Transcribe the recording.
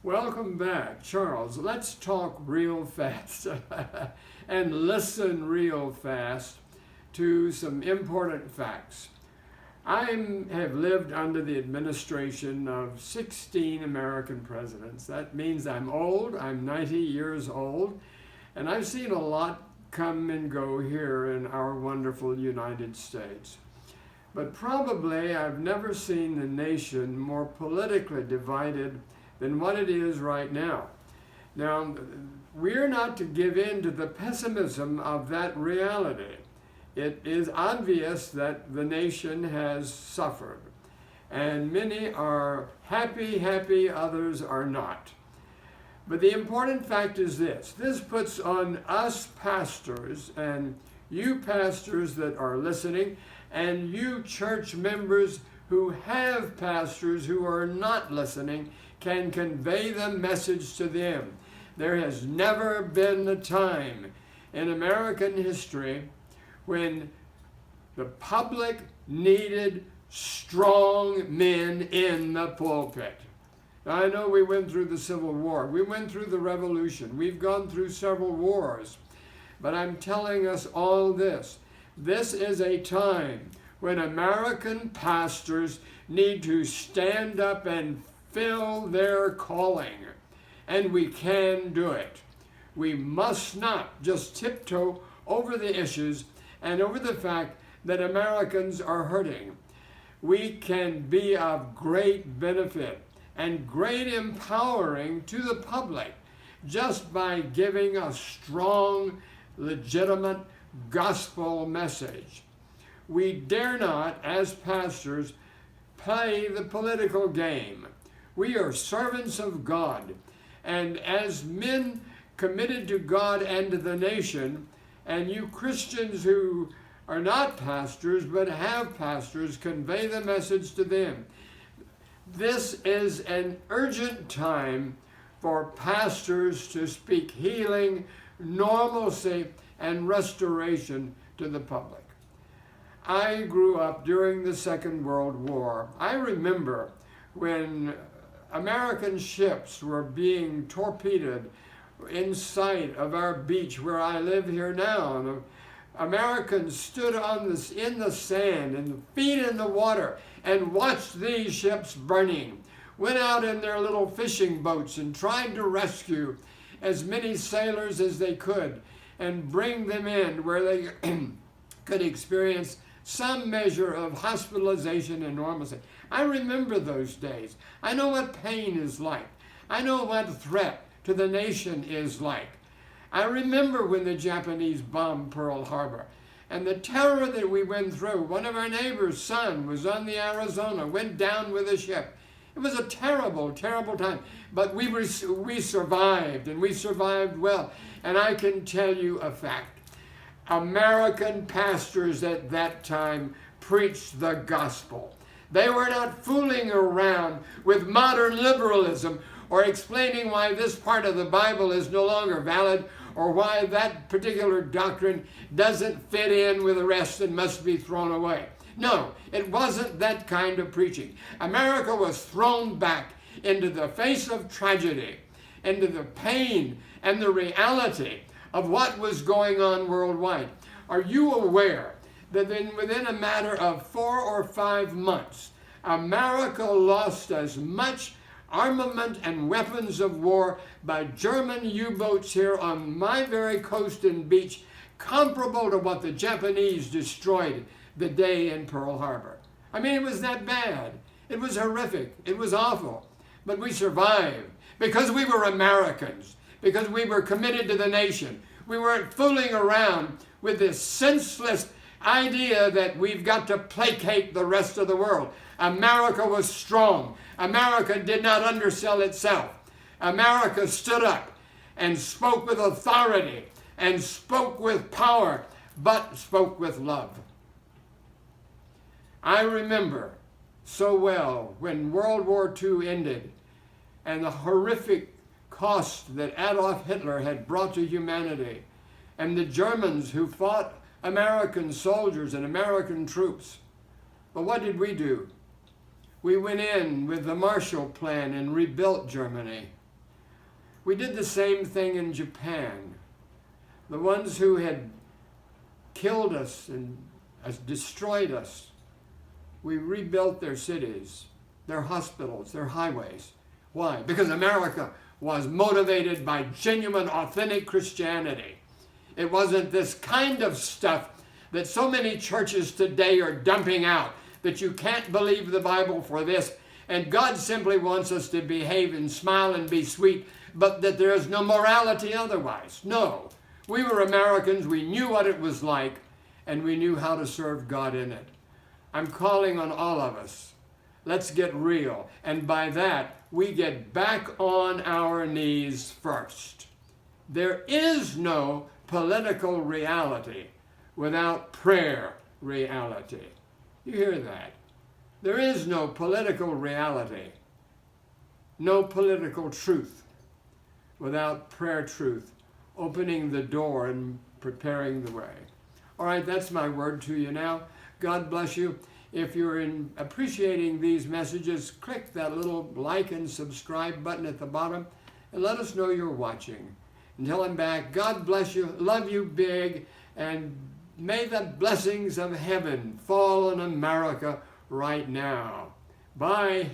Welcome back, Charles. Let's talk real fast and listen real fast to some important facts. I have lived under the administration of 16 American presidents. That means I'm old, I'm 90 years old, and I've seen a lot come and go here in our wonderful United States. But probably I've never seen the nation more politically divided than what it is right now. Now, we're not to give in to the pessimism of that reality. It is obvious that the nation has suffered, and many are happy, others are not. But the important fact is this puts on us pastors, and you pastors that are listening, and you church members who have pastors who are not listening, can convey the message to them. There has never been a time in American history when the public needed strong men in the pulpit. Now, I know we went through the Civil War, we went through the Revolution, we've gone through several wars, but I'm telling us all this. This is a time when American pastors need to stand up and fill their calling, and we can do it. We must not just tiptoe over the issues and over the fact that Americans are hurting. We can be of great benefit and great empowering to the public just by giving a strong, legitimate gospel message. We dare not, as pastors, play the political game. We are servants of God, and as men committed to God and to the nation, and you Christians who are not pastors but have pastors, convey the message to them. This is an urgent time for pastors to speak healing, normalcy, and restoration to the public. I grew up during the Second World War. I remember when American ships were being torpedoed in sight of our beach where I live here now. And Americans stood in the sand and feet in the water and watched these ships burning, went out in their little fishing boats and tried to rescue as many sailors as they could and bring them in where they could experience some measure of hospitalization and normalcy. I remember those days. I know what pain is like. I know what threat to the nation is like. I remember when the Japanese bombed Pearl Harbor and the terror that we went through. One of our neighbor's son was on the Arizona, went down with a ship. It was a terrible, terrible time, but we survived, and we survived well. And I can tell you a fact. American pastors at that time preached the gospel. They were not fooling around with modern liberalism or explaining why this part of the Bible is no longer valid or why that particular doctrine doesn't fit in with the rest and must be thrown away. No, it wasn't that kind of preaching. America was thrown back into the face of tragedy, into the pain and the reality of what was going on worldwide. Are you aware that within a matter of 4 or 5 months, America lost as much armament and weapons of war by German U-boats here on my very coast and beach, comparable to what the Japanese destroyed the day in Pearl Harbor? I mean, it was that bad. It was horrific. It was awful. But we survived because we were Americans, because we were committed to the nation. We weren't fooling around with this senseless idea that we've got to placate the rest of the world. America was strong. America did not undersell itself. America stood up and spoke with authority and spoke with power, but spoke with love. I remember so well when World War II ended and the horrific cost that Adolf Hitler had brought to humanity, and the Germans who fought American soldiers and American troops. But what did? We went in with the Marshall Plan and rebuilt Germany. We did the same thing in Japan. The ones who had killed us and destroyed us, we rebuilt their cities, their hospitals, their highways. Why? Because America was motivated by genuine, authentic Christianity. It wasn't this kind of stuff that so many churches today are dumping out, that you can't believe the Bible for this, and God simply wants us to behave and smile and be sweet, but that there is no morality otherwise. No. We were Americans, we knew what it was like, and we knew how to serve God in it. I'm calling on all of us. Let's get real. And by that, we get back on our knees first. There is no political reality without prayer reality. You hear that? There is no political reality, no political truth without prayer truth, opening the door and preparing the way. All right, that's my word to you now. God bless you. If you're appreciating these messages, click that little like and subscribe button at the bottom and let us know you're watching. Until I'm back, God bless you, love you big, and may the blessings of heaven fall on America right now. Bye.